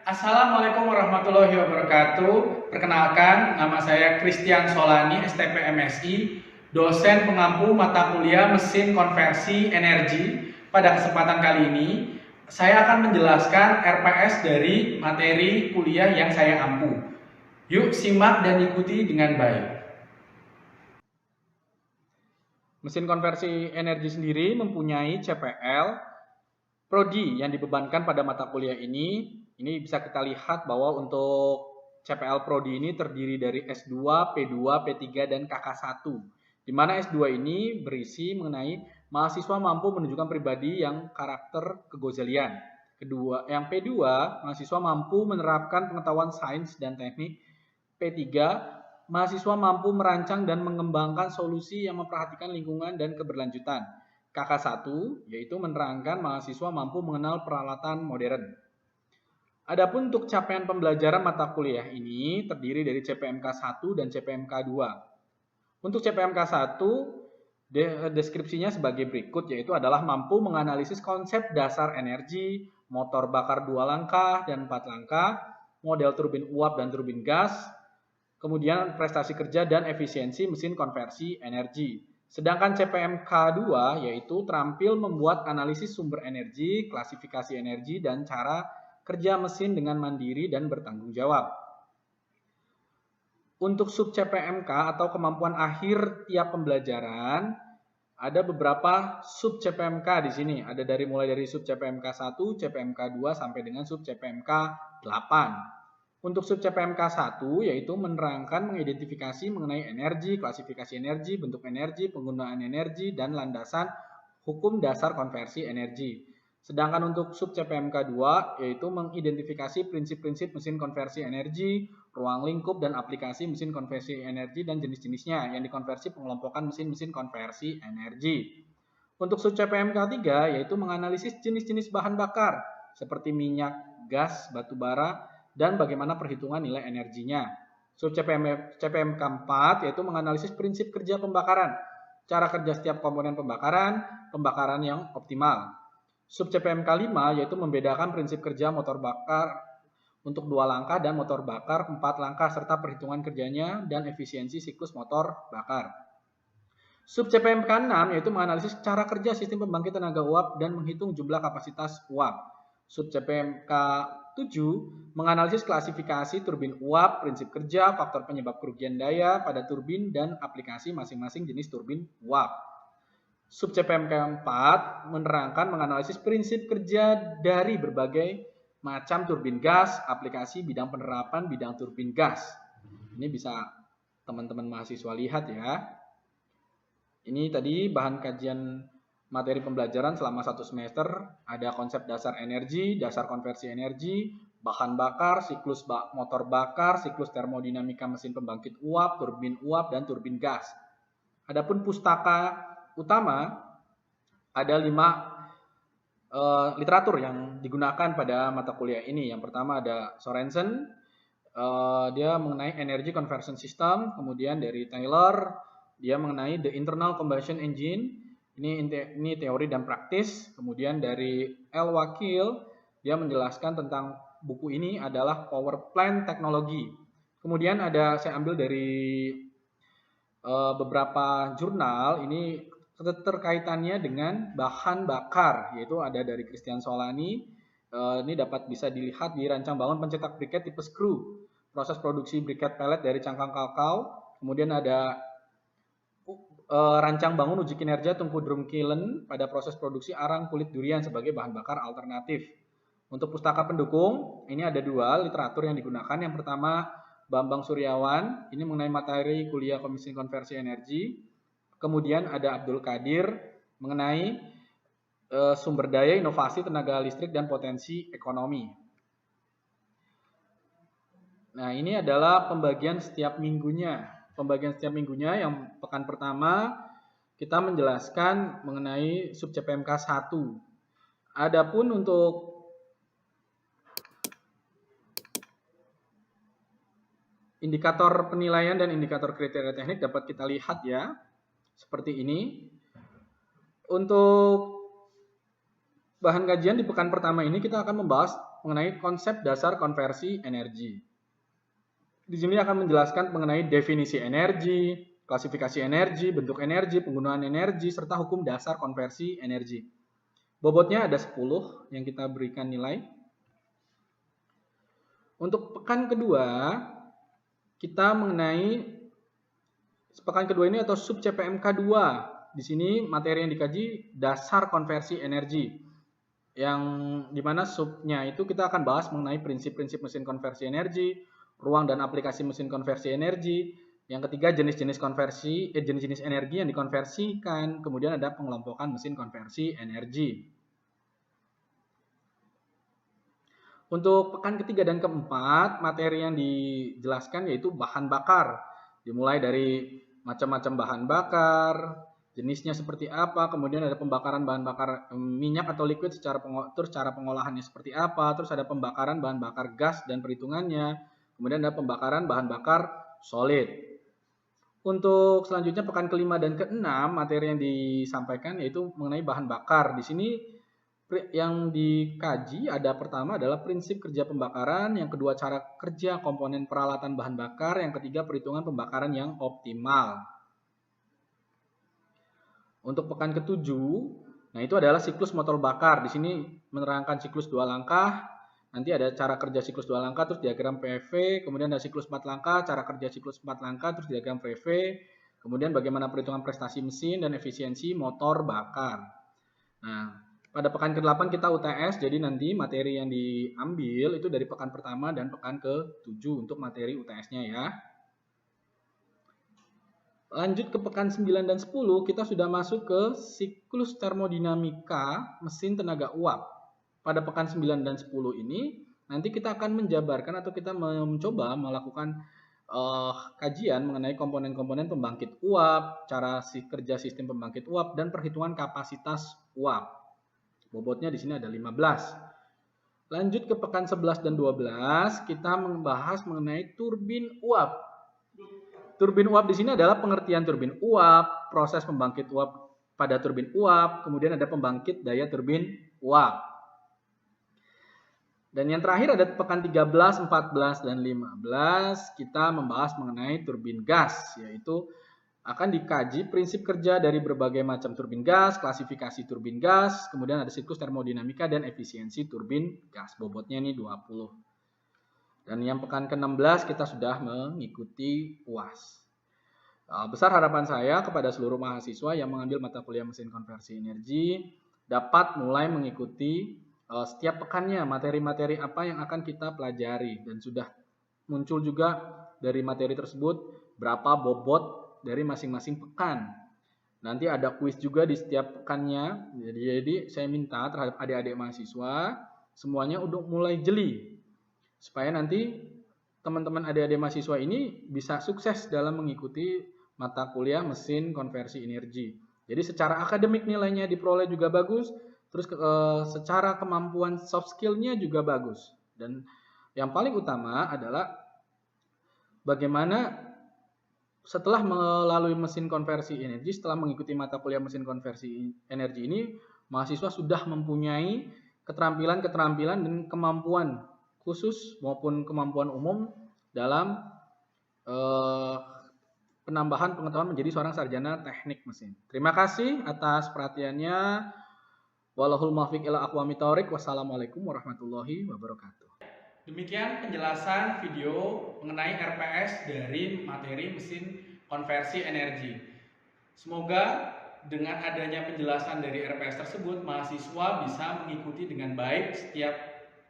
Assalamualaikum warahmatullahi wabarakatuh. Perkenalkan, nama saya Christian Solani, STP MSI, dosen pengampu mata kuliah Mesin Konversi Energi. Pada kesempatan kali ini, saya akan menjelaskan RPS dari materi kuliah yang saya ampu. Yuk simak dan ikuti dengan baik. Mesin konversi energi sendiri mempunyai CPL, prodi yang dibebankan pada mata kuliah ini bisa kita lihat bahwa untuk CPL prodi ini terdiri dari S2, P2, P3, dan KK1. Di mana S2 ini berisi mengenai mahasiswa mampu menunjukkan pribadi yang karakter kegozalian. Kedua, yang P2, mahasiswa mampu menerapkan pengetahuan sains dan teknik. P3, mahasiswa mampu merancang dan mengembangkan solusi yang memperhatikan lingkungan dan keberlanjutan. KK1 yaitu menerangkan mahasiswa mampu mengenal peralatan modern. Adapun untuk capaian pembelajaran mata kuliah ini terdiri dari CPMK 1 dan CPMK 2. Untuk CPMK 1 deskripsinya sebagai berikut, yaitu adalah mampu menganalisis konsep dasar energi, motor bakar 2 langkah dan 4 langkah, model turbin uap dan turbin gas, kemudian prestasi kerja dan efisiensi mesin konversi energi. Sedangkan CPMK 2 yaitu terampil membuat analisis sumber energi, klasifikasi energi, dan cara kerja mesin dengan mandiri dan bertanggung jawab. Untuk sub CPMK atau kemampuan akhir tiap pembelajaran, ada beberapa sub CPMK di sini. Ada mulai dari sub CPMK 1, CPMK 2 sampai dengan sub CPMK 8. Untuk sub CPMK 1 yaitu menerangkan mengidentifikasi mengenai energi, klasifikasi energi, bentuk energi, penggunaan energi, dan landasan hukum dasar konversi energi. Sedangkan untuk sub CPMK 2 yaitu mengidentifikasi prinsip-prinsip mesin konversi energi, ruang lingkup dan aplikasi mesin konversi energi dan jenis-jenisnya yang dikonversi pengelompokan mesin-mesin konversi energi. Untuk sub CPMK 3 yaitu menganalisis jenis-jenis bahan bakar seperti minyak, gas, batu bara, dan bagaimana perhitungan nilai energinya. Sub CPMK 4 yaitu menganalisis prinsip kerja pembakaran, cara kerja setiap komponen pembakaran yang optimal. Sub CPMK 5 yaitu membedakan prinsip kerja motor bakar untuk 2 langkah dan motor bakar 4 langkah serta perhitungan kerjanya dan efisiensi siklus motor bakar. Sub CPMK 6 yaitu menganalisis cara kerja sistem pembangkit tenaga uap dan menghitung jumlah kapasitas uap. Sub CPMK 7 menganalisis klasifikasi turbin uap, prinsip kerja, faktor penyebab kerugian daya pada turbin, dan aplikasi masing-masing jenis turbin uap. Sub CPMK 4 menerangkan menganalisis prinsip kerja dari berbagai macam turbin gas, aplikasi bidang penerapan bidang turbin gas. Ini bisa teman-teman mahasiswa lihat ya. Ini tadi bahan kajian materi pembelajaran selama 1 semester. Ada konsep dasar energi, dasar konversi energi, bahan bakar, siklus motor bakar, siklus termodinamika mesin pembangkit uap, turbin uap, dan turbin gas. Adapun pustaka utama ada 5 literatur yang digunakan pada mata kuliah ini. Yang pertama ada Sorensen, dia mengenai energy conversion system. Kemudian dari Taylor, dia mengenai the internal combustion engine. Ini teori dan praktis. Kemudian dari L. Wakil, dia menjelaskan tentang buku ini adalah power plant technology. Kemudian saya ambil dari beberapa jurnal. Ini terkaitannya dengan bahan bakar, yaitu ada dari Christian Solani. Ini bisa dilihat di rancang bangun pencetak briket tipe screw, proses produksi briket pellet dari cangkang kakao. Kemudian ada rancang bangun uji kinerja tungku drum kiln pada proses produksi arang kulit durian sebagai bahan bakar alternatif. Untuk pustaka pendukung, ini ada 2 literatur yang digunakan. Yang pertama Bambang Suryawan, ini mengenai materi kuliah Komisi Konversi Energi. Kemudian ada Abdul Qadir mengenai sumber daya, inovasi, tenaga listrik, dan potensi ekonomi. Nah, ini adalah pembagian setiap minggunya. Pembagian setiap minggunya yang pekan pertama kita menjelaskan mengenai sub CPMK 1. Adapun untuk indikator penilaian dan indikator kriteria teknik dapat kita lihat ya. Seperti ini. Untuk bahan kajian di pekan pertama ini kita akan membahas mengenai konsep dasar konversi energi. Di sini akan menjelaskan mengenai definisi energi, klasifikasi energi, bentuk energi, penggunaan energi, serta hukum dasar konversi energi. Bobotnya ada 10 yang kita berikan nilai. Untuk pekan kedua, kita mengenai pekan kedua ini atau sub CPMK 2. Di sini materi yang dikaji dasar konversi energi. Yang dimana subnya itu kita akan bahas mengenai prinsip-prinsip mesin konversi energi, ruang dan aplikasi mesin konversi energi. Yang ketiga jenis-jenis konversi, jenis-jenis energi yang dikonversikan. Kemudian ada pengelompokan mesin konversi energi. Untuk pekan ketiga dan keempat, materi yang dijelaskan yaitu bahan bakar. Dimulai dari macam-macam bahan bakar, jenisnya seperti apa, kemudian ada pembakaran bahan bakar minyak atau liquid terus cara pengolahannya seperti apa, terus ada pembakaran bahan bakar gas dan perhitungannya, kemudian ada pembakaran bahan bakar solid. Untuk selanjutnya pekan kelima dan keenam, materi yang disampaikan yaitu mengenai bahan bakar. Di sini yang dikaji ada pertama adalah prinsip kerja pembakaran, yang kedua cara kerja komponen peralatan bahan bakar, yang ketiga perhitungan pembakaran yang optimal. Untuk pekan ketujuh, nah itu adalah siklus motor bakar. Di sini menerangkan siklus 2 langkah, nanti ada cara kerja siklus 2 langkah, terus diagram PV, kemudian ada siklus 4 langkah, cara kerja siklus 4 langkah, terus diagram PV, kemudian bagaimana perhitungan prestasi mesin dan efisiensi motor bakar. Nah, pada pekan ke-8 kita UTS, jadi nanti materi yang diambil itu dari pekan pertama dan pekan ke-7 untuk materi UTS-nya ya. Lanjut ke pekan 9 dan 10, kita sudah masuk ke siklus termodinamika mesin tenaga uap. Pada pekan 9 dan 10 ini, nanti kita akan menjabarkan atau kita mencoba melakukan kajian mengenai komponen-komponen pembangkit uap, cara kerja sistem pembangkit uap, dan perhitungan kapasitas uap. Bobotnya di sini ada 15. Lanjut ke pekan 11 dan 12, kita membahas mengenai turbin uap. Turbin uap di sini adalah pengertian turbin uap, proses pembangkit uap pada turbin uap, kemudian ada pembangkit daya turbin uap. Dan yang terakhir ada pekan 13, 14, dan 15, kita membahas mengenai turbin gas, yaitu akan dikaji prinsip kerja dari berbagai macam turbin gas, klasifikasi turbin gas, kemudian ada siklus termodinamika dan efisiensi turbin gas. Bobotnya ini 20. Dan yang pekan ke-16 kita sudah mengikuti UAS. Besar harapan saya kepada seluruh mahasiswa yang mengambil mata kuliah mesin konversi energi dapat mulai mengikuti setiap pekannya materi-materi apa yang akan kita pelajari, dan sudah muncul juga dari materi tersebut berapa bobot dari masing-masing pekan. Nanti ada kuis juga di setiap pekannya. Jadi saya minta terhadap adik-adik mahasiswa semuanya udah mulai jeli, supaya nanti teman-teman adik-adik mahasiswa ini bisa sukses dalam mengikuti mata kuliah mesin konversi energi. Jadi secara akademik nilainya diperoleh juga bagus, terus secara kemampuan soft skill-nya juga bagus. Dan yang paling utama adalah bagaimana setelah melalui mesin konversi energi, setelah mengikuti mata kuliah mesin konversi energi ini, mahasiswa sudah mempunyai keterampilan-keterampilan dan kemampuan khusus maupun kemampuan umum dalam penambahan pengetahuan menjadi seorang sarjana teknik mesin. Terima kasih atas perhatiannya. Wallahul muwaffiq ila aqwamit thoriq. Wassalamualaikum warahmatullahi wabarakatuh. Demikian penjelasan video mengenai RPS dari materi mesin konversi energi. Semoga dengan adanya penjelasan dari RPS tersebut, mahasiswa bisa mengikuti dengan baik setiap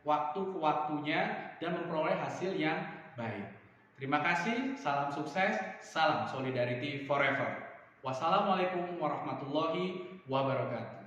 waktu ke waktunya dan memperoleh hasil yang baik. Terima kasih, salam sukses, salam solidarity forever. Wassalamualaikum warahmatullahi wabarakatuh.